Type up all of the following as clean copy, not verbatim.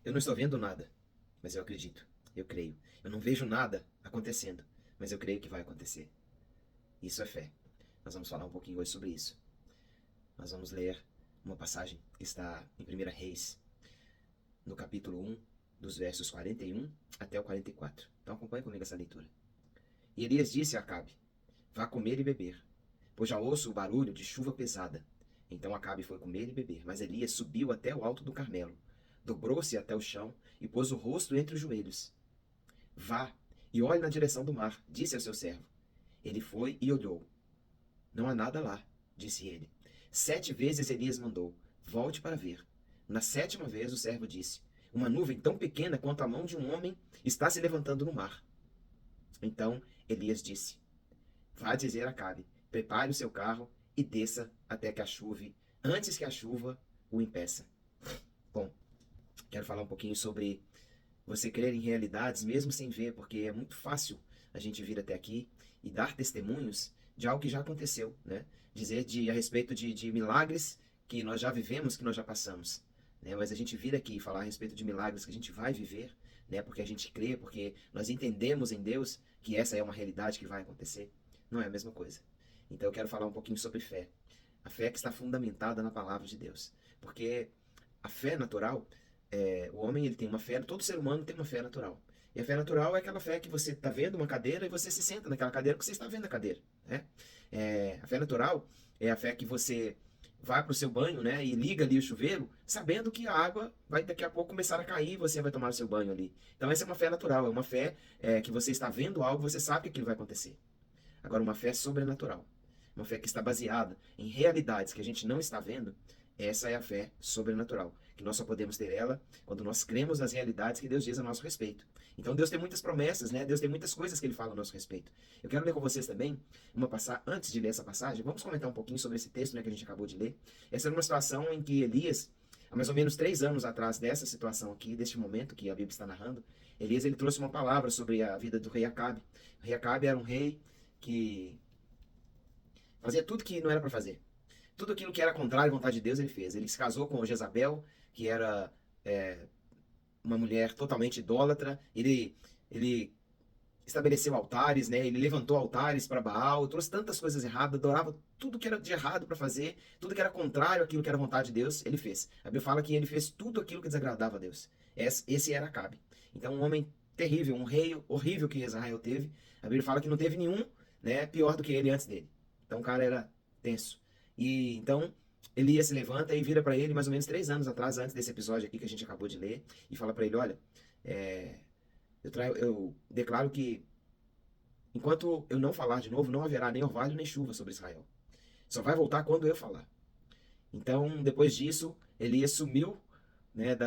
Eu não estou vendo nada, mas eu acredito, eu creio. Eu não vejo nada acontecendo, mas eu creio que vai acontecer. Isso é fé. Nós vamos falar um pouquinho hoje sobre isso. Nós vamos ler uma passagem que está em 1 Reis, no capítulo 1, dos versos 41 até o 44. Então acompanhe comigo essa leitura. E Elias disse a Acabe: vá comer e beber, pois já ouço o barulho de chuva pesada. Então Acabe foi comer e beber, mas Elias subiu até o alto do Carmelo, dobrou-se até o chão e pôs o rosto entre os joelhos. Vá e olhe na direção do mar, disse ao seu servo. Ele foi e olhou. Não há nada lá, disse ele. 7 vezes Elias mandou: volte para ver. Na 7ª vez o servo disse: uma nuvem tão pequena quanto a mão de um homem está se levantando no mar. Então Elias disse: vá dizer a Acabe: prepare o seu carro e desça até que a chuve, antes que a chuva o impeça. Bom, quero falar um pouquinho sobre você crer em realidades mesmo sem ver, porque é muito fácil a gente vir até aqui e dar testemunhos de algo que já aconteceu, né? Dizer a respeito de milagres que nós já vivemos, que nós já passamos, né? Mas a gente vir aqui e falar a respeito de milagres que a gente vai viver, né? Porque a gente crê, porque nós entendemos em Deus que essa é uma realidade que vai acontecer, não é a mesma coisa. Então eu quero falar um pouquinho sobre fé. A fé que está fundamentada na palavra de Deus. Porque a fé natural, o homem ele tem uma fé, todo ser humano tem uma fé natural. E a fé natural é aquela fé que você está vendo uma cadeira e você se senta naquela cadeira porque você está vendo a cadeira, né? A fé natural é a fé que você vai para o seu banho, né, e liga ali o chuveiro, sabendo que a água vai daqui a pouco começar a cair e você vai tomar o seu banho ali. Então essa é uma fé natural, é uma fé que você está vendo algo, você sabe que aquilo vai acontecer. Agora, uma fé sobrenatural, uma fé que está baseada em realidades que a gente não está vendo, essa é a fé sobrenatural, que nós só podemos ter ela quando nós cremos nas realidades que Deus diz a nosso respeito. Então Deus tem muitas promessas, né? Deus tem muitas coisas que Ele fala a nosso respeito. Eu quero ler com vocês também, antes de ler essa passagem, vamos comentar um pouquinho sobre esse texto, né, que a gente acabou de ler. Essa era uma situação em que Elias, há mais ou menos 3 anos atrás dessa situação aqui, deste momento que a Bíblia está narrando, Elias ele trouxe uma palavra sobre a vida do rei Acabe. O rei Acabe era um rei que fazia tudo que não era para fazer. Tudo aquilo que era contrário à vontade de Deus, ele fez. Ele se casou com Jezabel, que era uma mulher totalmente idólatra. Ele estabeleceu altares, né? Ele levantou altares para Baal, trouxe tantas coisas erradas, adorava tudo que era de errado para fazer, tudo que era contrário àquilo que era vontade de Deus, ele fez. A Bíblia fala que ele fez tudo aquilo que desagradava a Deus. Esse era Acabe. Então, um homem terrível, um rei horrível que Israel teve. A Bíblia fala que não teve nenhum, né, pior do que ele antes dele. Então, o cara era tenso. E então Elias se levanta e vira para ele mais ou menos 3 anos atrás, antes desse episódio aqui que a gente acabou de ler, e fala para ele: olha, eu declaro que enquanto eu não falar de novo, não haverá nem orvalho nem chuva sobre Israel. Só vai voltar quando eu falar. Então, depois disso, Elias sumiu, né,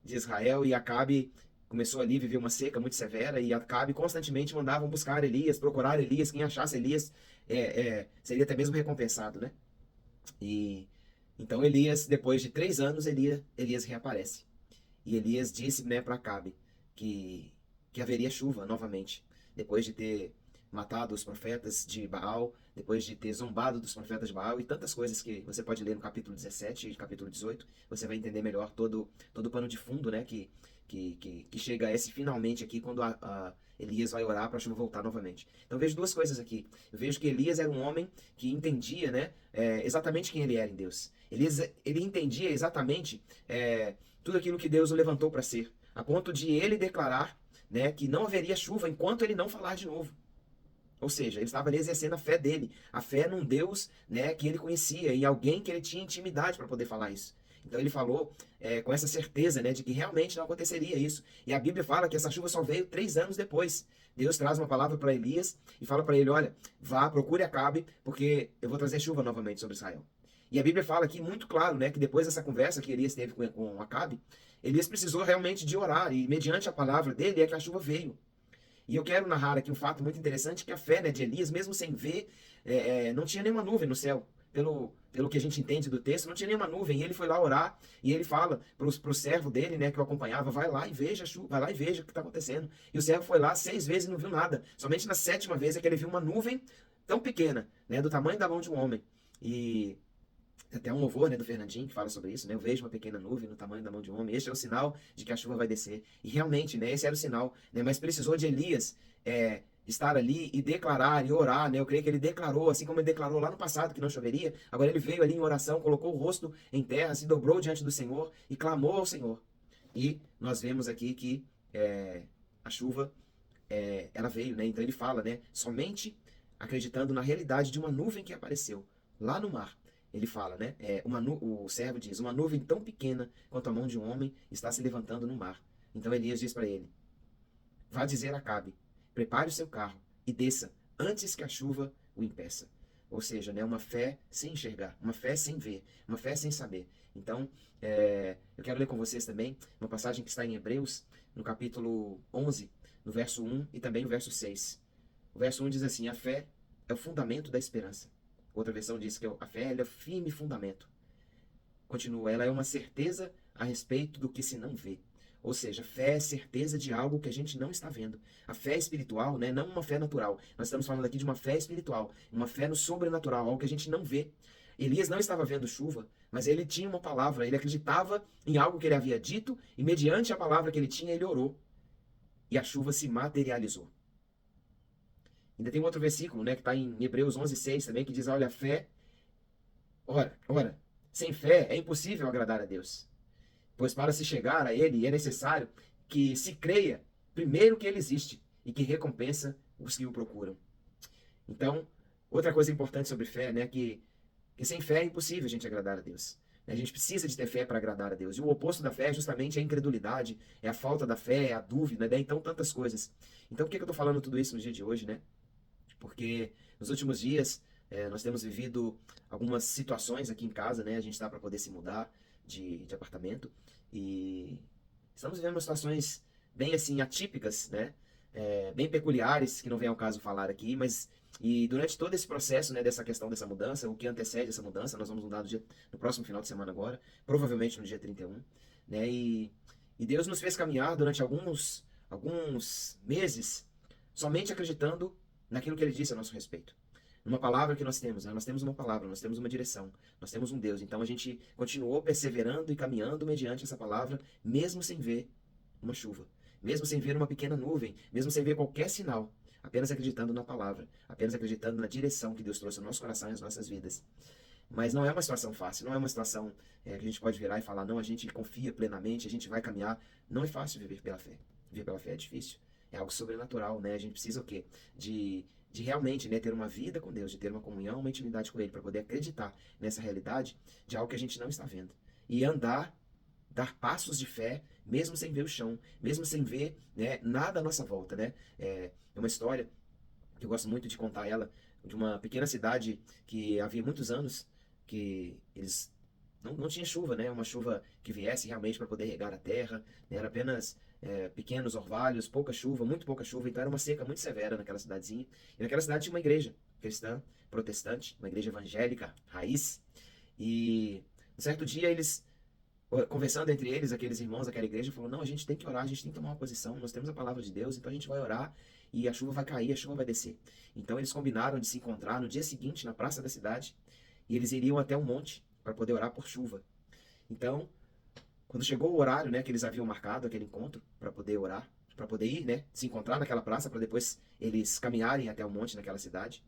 de Israel, e Acabe começou ali a viver uma seca muito severa, e Acabe constantemente mandavam buscar Elias, procurar Elias, quem achasse Elias seria até mesmo recompensado, né? E então Elias, depois de 3 anos, Elias reaparece. E Elias disse, né, para Acabe que haveria chuva novamente, depois de ter matado os profetas de Baal, depois de ter zombado dos profetas de Baal e tantas coisas que você pode ler no capítulo 17 e capítulo 18, você vai entender melhor todo o pano de fundo, né, que chega a esse finalmente aqui quando Elias vai orar para a chuva voltar novamente. Então eu vejo 2 coisas aqui. Eu vejo que Elias era um homem que entendia, né, exatamente quem ele era em Deus. Elias, ele entendia exatamente tudo aquilo que Deus o levantou para ser, a ponto de ele declarar, né, que não haveria chuva enquanto ele não falar de novo. Ou seja, ele estava ali exercendo a fé dele, a fé num Deus, né, que ele conhecia e alguém que ele tinha intimidade para poder falar isso. Então ele falou com essa certeza, né, de que realmente não aconteceria isso. E a Bíblia fala que essa chuva só veio 3 anos depois. Deus traz uma palavra para Elias e fala para ele: olha, vá, procure Acabe, porque eu vou trazer chuva novamente sobre Israel. E a Bíblia fala aqui muito claro, né, que depois dessa conversa que Elias teve com Acabe, Elias precisou realmente de orar, e mediante a palavra dele é que a chuva veio. E eu quero narrar aqui um fato muito interessante, que a fé, né, de Elias, mesmo sem ver, não tinha nenhuma nuvem no céu. Pelo que a gente entende do texto, não tinha nenhuma nuvem. E ele foi lá orar, e ele fala pro servo dele, né, que o acompanhava: vai lá e veja a chuva, vai lá e veja o que está acontecendo. E o servo foi lá 6 vezes e não viu nada. Somente na 7ª vez é que ele viu uma nuvem tão pequena, né, do tamanho da mão de um homem. E Tem até um louvor, né, do Fernandinho que fala sobre isso, né? Eu vejo uma pequena nuvem no tamanho da mão de um homem. Este é o sinal de que a chuva vai descer. E realmente, né, esse era o sinal, né? Mas precisou de Elias estar ali e declarar e orar, né? Eu creio que ele declarou, assim como ele declarou lá no passado que não choveria. Agora ele veio ali em oração, colocou o rosto em terra, se dobrou diante do Senhor e clamou ao Senhor. E nós vemos aqui que a chuva ela veio, né? Então ele fala, né? Somente acreditando na realidade de uma nuvem que apareceu lá no mar. Ele fala, né? O servo diz: uma nuvem tão pequena quanto a mão de um homem está se levantando no mar. Então Elias diz para ele: vá dizer a Acabe, prepare o seu carro e desça antes que a chuva o impeça. Ou seja, né, uma fé sem enxergar, uma fé sem ver, uma fé sem saber. Então, eu quero ler com vocês também uma passagem que está em Hebreus, no capítulo 11, no verso 1 e também no verso 6. O verso 1 diz assim: a fé é o fundamento da esperança. Outra versão diz que a fé é o firme fundamento. Continua, ela é uma certeza a respeito do que se não vê. Ou seja, fé é certeza de algo que a gente não está vendo. A fé espiritual, né, não uma fé natural. Nós estamos falando aqui de uma fé espiritual, uma fé no sobrenatural, algo que a gente não vê. Elias não estava vendo chuva, mas ele tinha uma palavra, ele acreditava em algo que ele havia dito, e mediante a palavra que ele tinha, ele orou. E a chuva se materializou. Ainda tem um outro versículo, né, que está em Hebreus 11:6 também, que diz: olha, a fé, ora, sem fé é impossível agradar a Deus. Pois para se chegar a ele é necessário que se creia, primeiro, que ele existe e que recompensa os que o procuram. Então, outra coisa importante sobre fé, né, que sem fé é impossível a gente agradar a Deus. A gente precisa de ter fé para agradar a Deus. E o oposto da fé é justamente a incredulidade, é a falta da fé, é a dúvida, né? Então tantas coisas. Então por que eu estou falando tudo isso no dia de hoje, né? Porque nos últimos dias nós temos vivido algumas situações aqui em casa, né? A gente está para poder se mudar de apartamento e estamos vivendo situações bem assim atípicas, né? Bem peculiares, que não vem ao caso falar aqui, mas e durante todo esse processo, né, dessa questão dessa mudança, o que antecede essa mudança, nós vamos mudar no próximo final de semana agora, provavelmente no dia 31, né? E Deus nos fez caminhar durante alguns meses somente acreditando naquilo que ele disse a nosso respeito. Numa palavra que nós temos, né? Nós temos uma palavra, nós temos uma direção, nós temos um Deus. Então a gente continuou perseverando e caminhando mediante essa palavra, mesmo sem ver uma chuva, mesmo sem ver uma pequena nuvem, mesmo sem ver qualquer sinal, apenas acreditando na palavra, apenas acreditando na direção que Deus trouxe ao nosso coração e às nossas vidas. Mas não é uma situação fácil, não é uma situação que a gente pode virar e falar: não, a gente confia plenamente, a gente vai caminhar. Não é fácil viver pela fé. Viver pela fé é difícil. É algo sobrenatural, né? A gente precisa o quê? De realmente, né, ter uma vida com Deus, de ter uma comunhão, uma intimidade com Ele, para poder acreditar nessa realidade de algo que a gente não está vendo. E dar passos de fé, mesmo sem ver o chão, mesmo sem ver, né, nada à nossa volta, né? É uma história que eu gosto muito de contar ela, de uma pequena cidade que havia muitos anos que eles não tinha chuva, né? Uma chuva que viesse realmente para poder regar a terra, né? Era apenas pequenos orvalhos, pouca chuva, muito pouca chuva, então era uma seca muito severa naquela cidadezinha. E naquela cidade tinha uma igreja cristã, protestante, uma igreja evangélica, raiz. E um certo dia eles, conversando entre eles, aqueles irmãos daquela igreja, falou: não, a gente tem que orar, a gente tem que tomar uma posição, nós temos a palavra de Deus, então a gente vai orar e a chuva vai cair, a chuva vai descer. Então eles combinaram de se encontrar no dia seguinte na praça da cidade e eles iriam até um monte para poder orar por chuva. Então, quando chegou o horário, né, que eles haviam marcado aquele encontro para poder orar, para poder ir, né, se encontrar naquela praça para depois eles caminharem até o monte naquela cidade,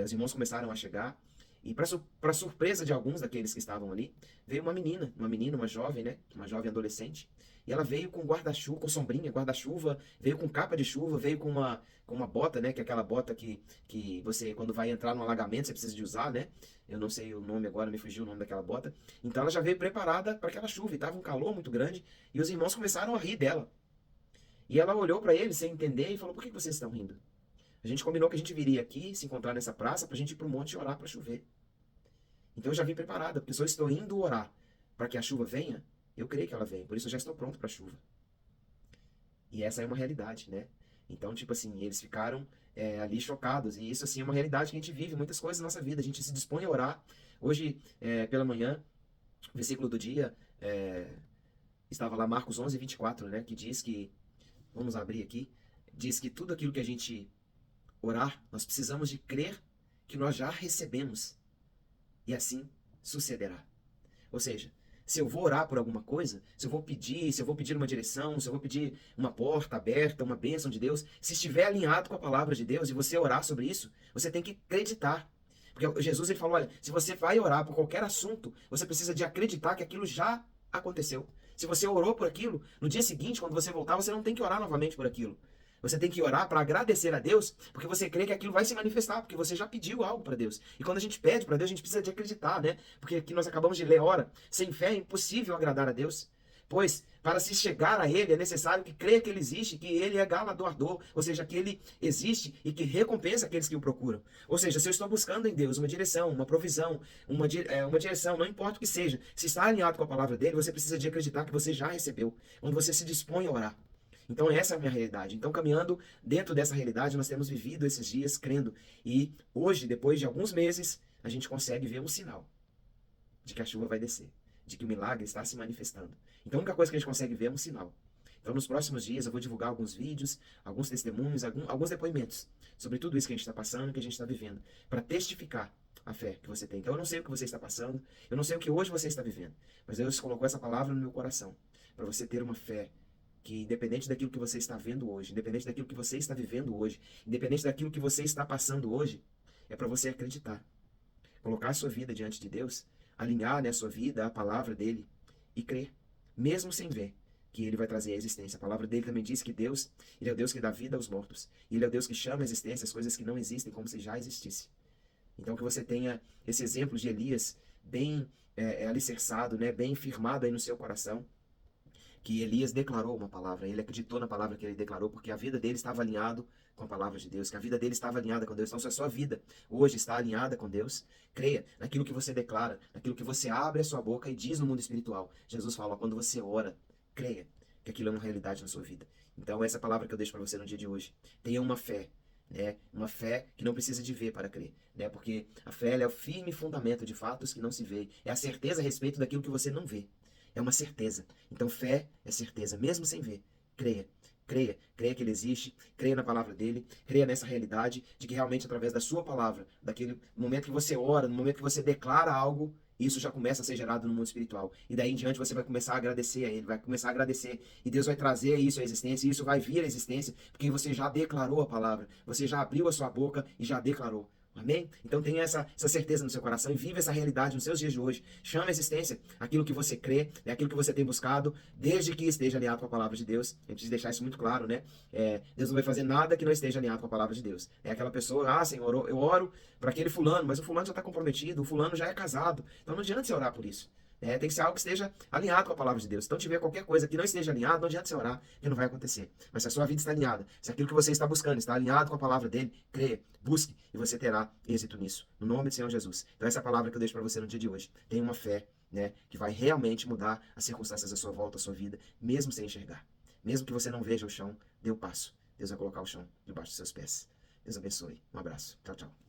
os irmãos começaram a chegar e para surpresa de alguns daqueles que estavam ali, veio uma menina, uma jovem, né, uma jovem adolescente, e ela veio com guarda-chuva, com sombrinha, guarda-chuva, veio com capa de chuva, veio com uma bota, né, que é aquela bota que você, quando vai entrar no alagamento, você precisa de usar, né? Eu não sei o nome agora, me fugiu o nome daquela bota. Então ela já veio preparada para aquela chuva, e estava um calor muito grande, e os irmãos começaram a rir dela. E ela olhou para eles sem entender e falou: por que vocês estão rindo? A gente combinou que a gente viria aqui, se encontrar nessa praça, para a gente ir para o monte orar para chover. Então eu já vim preparada, porque se eu estou indo orar para que a chuva venha, eu creio que ela vem, por isso eu já estou pronto para a chuva. E essa é uma realidade, né? Então, tipo assim, eles ficaram ali chocados. E isso, assim, é uma realidade que a gente vive, muitas coisas na nossa vida. A gente se dispõe a orar. Hoje, pela manhã, versículo do dia, estava lá Marcos 11:24, né? Que diz que, vamos abrir aqui, diz que tudo aquilo que a gente orar, nós precisamos de crer que nós já recebemos. E assim sucederá. Ou seja, se eu vou orar por alguma coisa, se eu vou pedir uma direção, se eu vou pedir uma porta aberta, uma bênção de Deus, se estiver alinhado com a palavra de Deus e você orar sobre isso, você tem que acreditar. Porque Jesus ele falou, olha, se você vai orar por qualquer assunto, você precisa de acreditar que aquilo já aconteceu. Se você orou por aquilo, no dia seguinte, quando você voltar, você não tem que orar novamente por aquilo. Você tem que orar para agradecer a Deus, porque você crê que aquilo vai se manifestar, porque você já pediu algo para Deus. E quando a gente pede para Deus, a gente precisa de acreditar, né? Porque aqui nós acabamos de ler, ora, sem fé é impossível agradar a Deus. Pois, para se chegar a Ele, é necessário que creia que Ele existe, que Ele é galardoador, ou seja, que Ele existe e que recompensa aqueles que o procuram. Ou seja, se eu estou buscando em Deus uma direção, uma provisão, uma direção, não importa o que seja, se está alinhado com a palavra dEle, você precisa de acreditar que você já recebeu, quando você se dispõe a orar. Então essa é a minha realidade. Então caminhando dentro dessa realidade, nós temos vivido esses dias crendo. E hoje, depois de alguns meses, a gente consegue ver um sinal de que a chuva vai descer, de que o milagre está se manifestando. Então a única coisa que a gente consegue ver é um sinal. Então nos próximos dias eu vou divulgar alguns vídeos, alguns testemunhos, alguns depoimentos sobre tudo isso que a gente está passando, que a gente está vivendo, para testificar a fé que você tem. Então eu não sei o que você está passando, eu não sei o que hoje você está vivendo, mas Deus colocou essa palavra no meu coração, para você ter uma fé que independente daquilo que você está vendo hoje, independente daquilo que você está vivendo hoje, independente daquilo que você está passando hoje, é para você acreditar. Colocar a sua vida diante de Deus, alinhar, né, a sua vida à palavra dele e crer, mesmo sem ver que ele vai trazer a existência. A palavra dele também diz que Deus, ele é o Deus que dá vida aos mortos. E ele é o Deus que chama a existência as coisas que não existem como se já existisse. Então que você tenha esse exemplo de Elias bem alicerçado, né, bem firmado aí no seu coração, que Elias declarou uma palavra, ele acreditou na palavra que ele declarou, porque a vida dele estava alinhado com a palavra de Deus, que a vida dele estava alinhada com Deus. Então, se a sua vida hoje está alinhada com Deus, creia naquilo que você declara, naquilo que você abre a sua boca e diz no mundo espiritual. Jesus fala, quando você ora, creia que aquilo é uma realidade na sua vida. Então, essa é a palavra que eu deixo para você no dia de hoje. Tenha uma fé, né? Uma fé que não precisa de ver para crer, né? Porque a fé é o firme fundamento de fatos que não se vê, é a certeza a respeito daquilo que você não vê. É uma certeza. Então fé é certeza, mesmo sem ver. Creia. Creia que ele existe, creia na palavra dele, creia nessa realidade de que realmente através da sua palavra, daquele momento que você ora, no momento que você declara algo, isso já começa a ser gerado no mundo espiritual. E daí em diante você vai começar a agradecer a ele, vai começar a agradecer. E Deus vai trazer isso à existência, e isso vai vir à existência, porque você já declarou a palavra, você já abriu a sua boca e já declarou. Amém? Então tenha essa certeza no seu coração e vive essa realidade nos seus dias de hoje. Chame a existência aquilo que você crê, aquilo que você tem buscado, desde que esteja alinhado com a palavra de Deus. A gente precisa deixar isso muito claro, né? Deus não vai fazer nada que não esteja alinhado com a palavra de Deus. É aquela pessoa, Senhor, eu oro para aquele fulano, mas o fulano já está comprometido, o fulano já é casado. Então não adianta você orar por isso. Tem que ser algo que esteja alinhado com a palavra de Deus. Então, tiver qualquer coisa que não esteja alinhado, não adianta você orar, que não vai acontecer. Mas se a sua vida está alinhada, se aquilo que você está buscando está alinhado com a palavra dele, creia, busque e você terá êxito nisso. No nome do Senhor Jesus. Então, essa é a palavra que eu deixo para você no dia de hoje. Tenha uma fé, né, que vai realmente mudar as circunstâncias da sua volta, a sua vida, mesmo sem enxergar. Mesmo que você não veja o chão, dê o passo. Deus vai colocar o chão debaixo dos seus pés. Deus abençoe. Um abraço. Tchau, tchau.